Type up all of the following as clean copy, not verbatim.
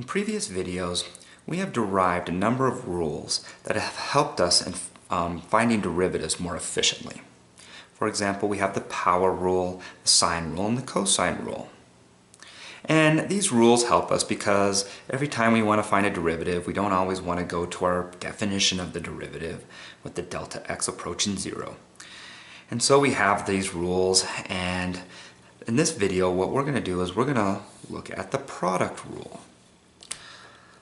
In previous videos, we have derived a number of rules that have helped us in finding derivatives more efficiently. For example, we have the power rule, the sine rule, and the cosine rule. And these rules help us because every time we want to find a derivative, we don't always want to go to our definition of the derivative with the delta x approaching 0. And so we have these rules, and in this video what we're going to do is we're going to look at the product rule.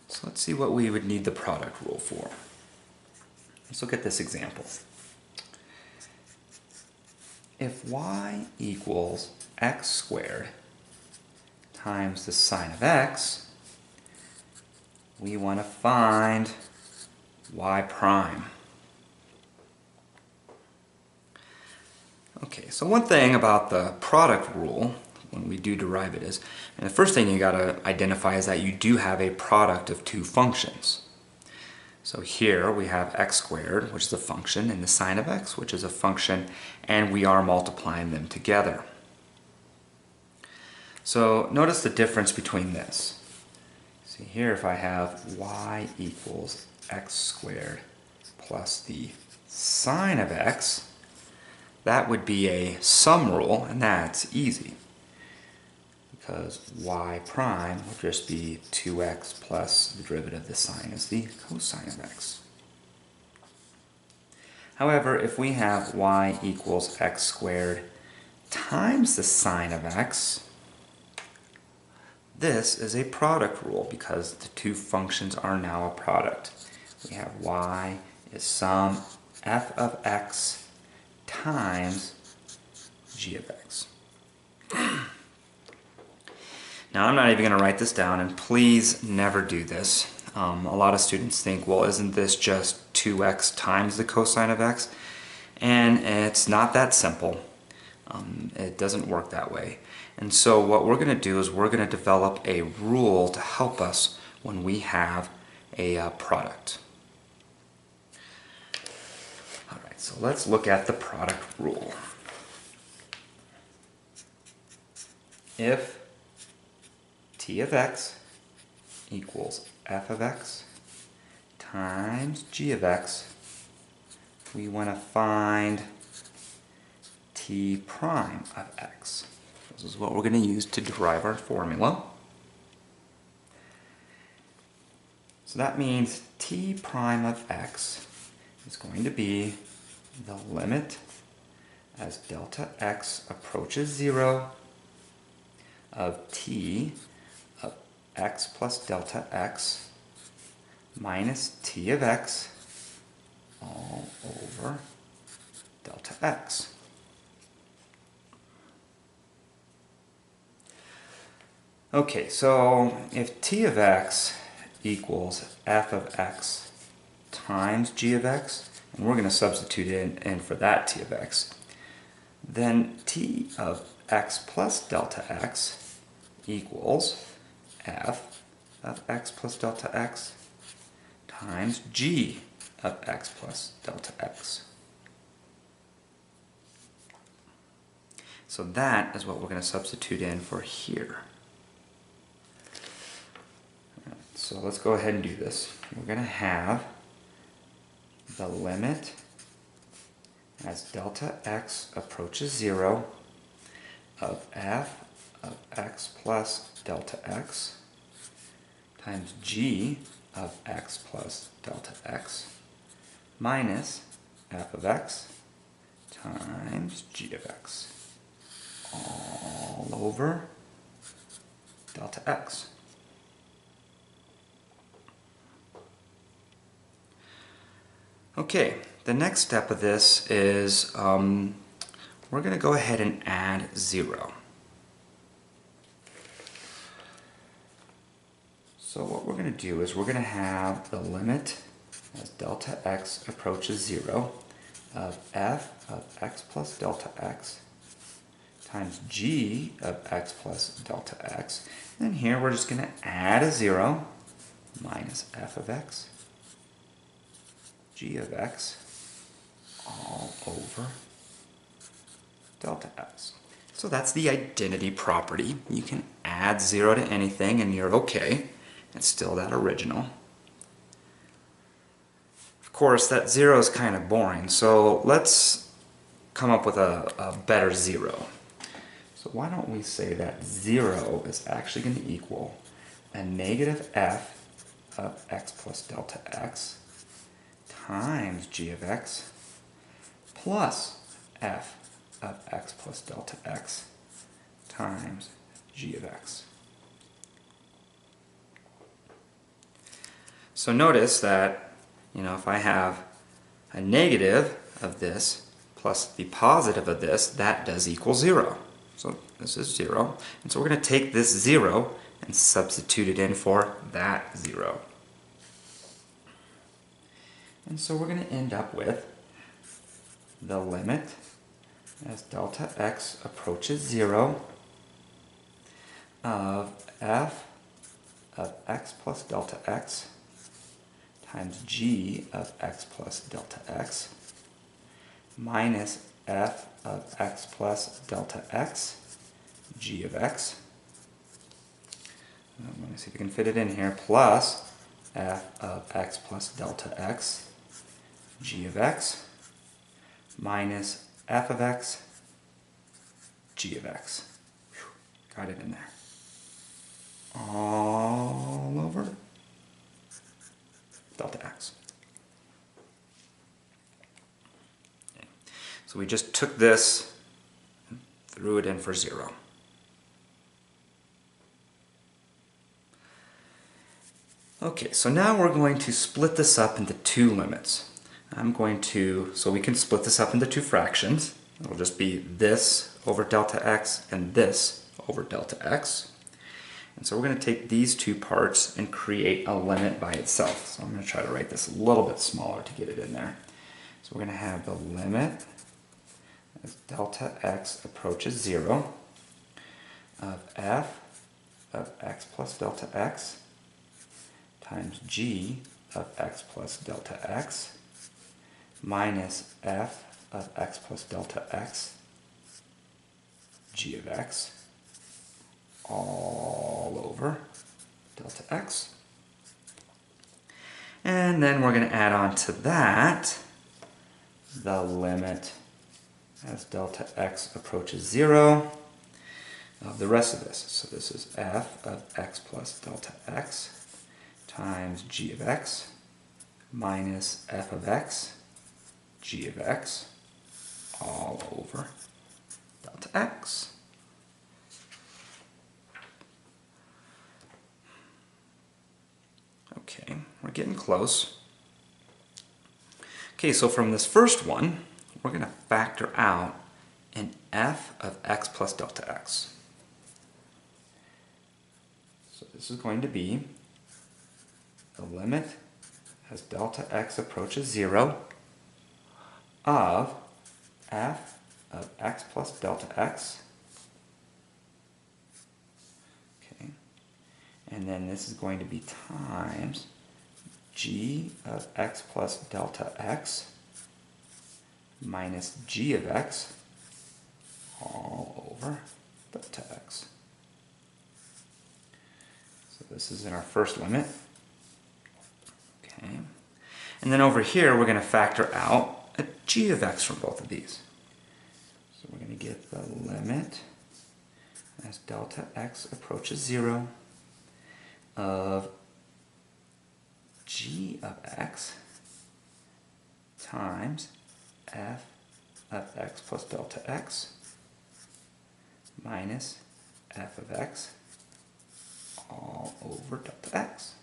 So let's see what we would need the product rule for. Let's look at this example. If y equals x squared times the sine of x, we want to find y prime. Okay, so one thing about the product rule when we do derivatives, and the first thing you got to identify is that you do have a product of two functions. So here we have x squared, which is a function, and the sine of x, which is a function, and we are multiplying them together. So notice the difference between this. See here, if I have y equals x squared plus the sine of x, that would be a sum rule, and that's easy, because y prime would just be 2x plus the derivative of the sine is the cosine of x. However, if we have y equals x squared times the sine of x, this is a product rule because the two functions are now a product. We have y is sum f of x times g of x. Now I'm not even going to write this down, and please never do this. A lot of students think, well, isn't this just 2x times the cosine of x? And it's not that simple. It doesn't work that way. And so what we're going to do is we're going to develop a rule to help us when we have a product. Alright, so let's look at the product rule. If t of x equals f of x times g of x, we want to find t prime of x. This is what we're going to use to derive our formula. So that means t prime of x is going to be the limit as delta x approaches 0 of t of x plus delta x minus t of x all over delta x. Okay, so if t of x equals f of x times g of x, and we're going to substitute in for that t of x, then t of x plus delta x equals f of x plus delta x times g of x plus delta x. So that is what we're going to substitute in for here. So let's go ahead and do this. We're going to have the limit as delta x approaches 0 of f of x plus delta x times g of x plus delta x minus f of x times g of x all over delta x. Okay, the next step of this is we're going to go ahead and add 0. So what we're going to do is we're going to have the limit as delta x approaches 0 of f of x plus delta x times g of x plus delta x. And here we're just going to add a 0 minus f of x g of x all over delta x. So that's the identity property. You can add 0 to anything and you're okay. It's still that original. Of course, that 0 is kind of boring, so let's come up with a better 0. So why don't we say that 0 is actually going to equal a negative f of x plus delta x times g of x plus f of x plus delta x times g of x. So notice that, if I have a negative of this plus the positive of this, that does equal 0. So this is 0. And so we're going to take this 0 and substitute it in for that 0. And so we're going to end up with the limit as delta x approaches 0 of f of x plus delta x times g of x plus delta x minus f of x plus delta x g of x. I'm going to see if we can fit it in here, plus f of x plus delta x g of x minus f of x g of x. Whew, got it in there. All over delta x. Okay. So we just took this and threw it in for 0. Okay, so now we're going to split this up into two limits. So we can split this up into two fractions. It'll just be this over delta x and this over delta x. And so we're going to take these two parts and create a limit by itself. So I'm going to try to write this a little bit smaller to get it in there. So we're going to have the limit as delta x approaches 0 of f of x plus delta x times g of x plus delta x minus f of x plus delta x g of x all over delta x. And then we're going to add on to that the limit as delta x approaches 0 of the rest of this. So this is f of x plus delta x times g of x minus f of x g of x all over delta x. Okay, we're getting close. Okay, so from this first one, we're going to factor out an f of x plus delta x. So this is going to be the limit as delta x approaches 0 of f of x plus delta x. Okay. And then this is going to be times g of x plus delta x minus g of x all over delta x. So this is in our first limit. Okay. And then over here we're going to factor out a g of x from both of these. So we're going to get the limit as delta x approaches 0 of g of x times f of x plus delta x minus f of x all over delta x.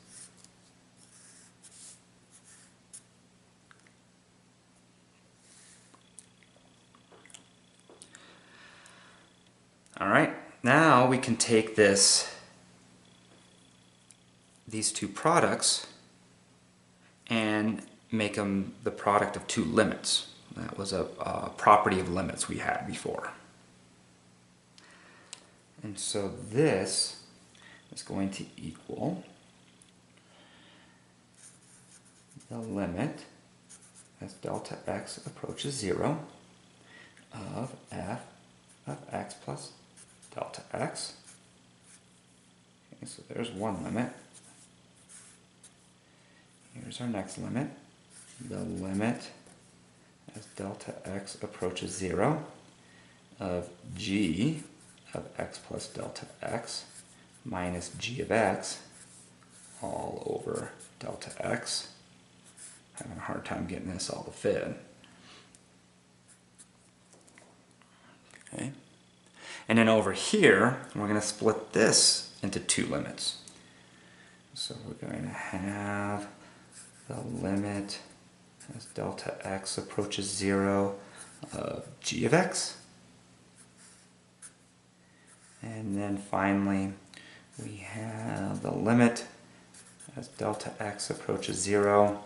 All right, now we can take these two products and make them the product of two limits. That was a property of limits we had before. And so this is going to equal the limit as delta x approaches 0 of f of x plus delta x. Okay, so there's one limit. here's our next limit. The limit as delta x approaches 0 of g of x plus delta x minus g of x all over delta x. Having a hard time getting this all to fit. Okay. And then over here, we're going to split this into two limits. So we're going to have the limit as delta x approaches 0 of g of x. And then finally, we have the limit as delta x approaches 0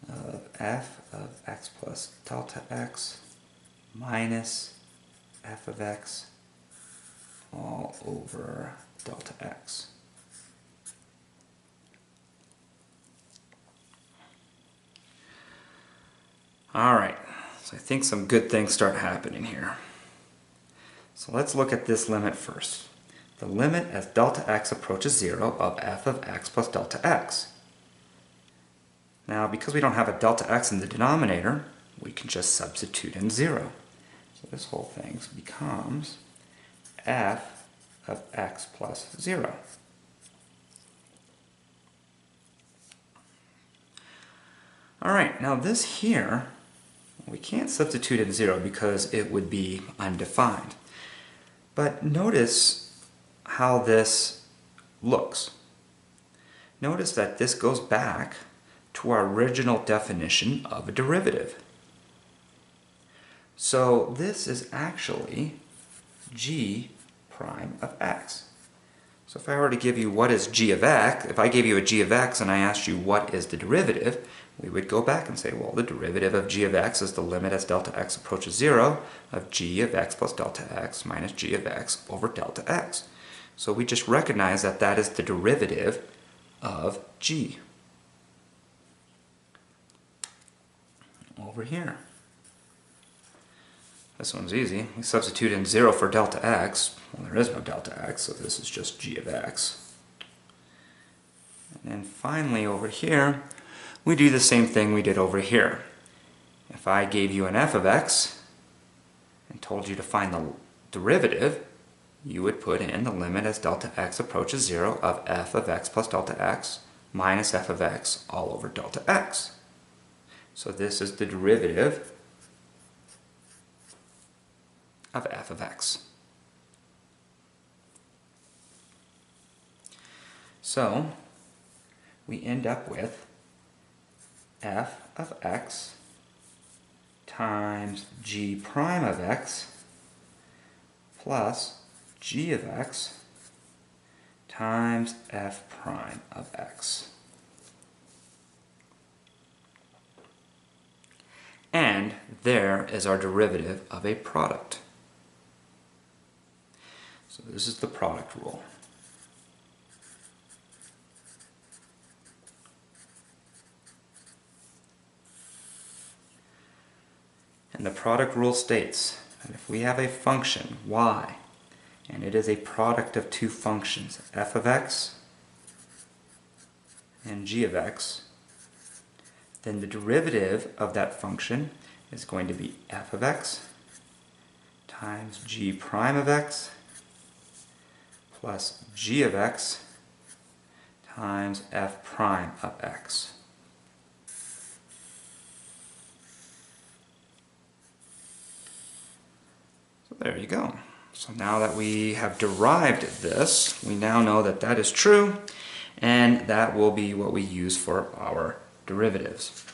of f of x plus delta x minus f of x all over delta x. Alright, so I think some good things start happening here. So let's look at this limit first. The limit as delta x approaches 0 of f of x plus delta x. Now, because we don't have a delta x in the denominator, we can just substitute in 0. So this whole thing becomes f of x plus 0. Alright, now this here, we can't substitute in 0 because it would be undefined. But notice how this looks. Notice that this goes back to our original definition of a derivative. So this is actually g prime of x. So if I were to give you what is g of x, if I gave you a g of x and I asked you what is the derivative, we would go back and say, well, the derivative of g of x is the limit as delta x approaches 0 of g of x plus delta x minus g of x over delta x. So we just recognize that that is the derivative of g. Over here. This one's easy. We substitute in 0 for delta x. Well, there is no delta x, so this is just g of x. And then finally over here, we do the same thing we did over here. If I gave you an f of x and told you to find the derivative, you would put in the limit as delta x approaches 0 of f of x plus delta x minus f of x all over delta x. So this is the derivative of f of x. So we end up with f of x times g prime of x plus g of x times f prime of x. And there is our derivative of a product. So this is the product rule. And the product rule states that if we have a function y, and it is a product of two functions, f of x and g of x, then the derivative of that function is going to be f of x times g prime of x plus g of x times f prime of x. So there you go. So now that we have derived this, we now know that that is true, and that will be what we use for our derivatives.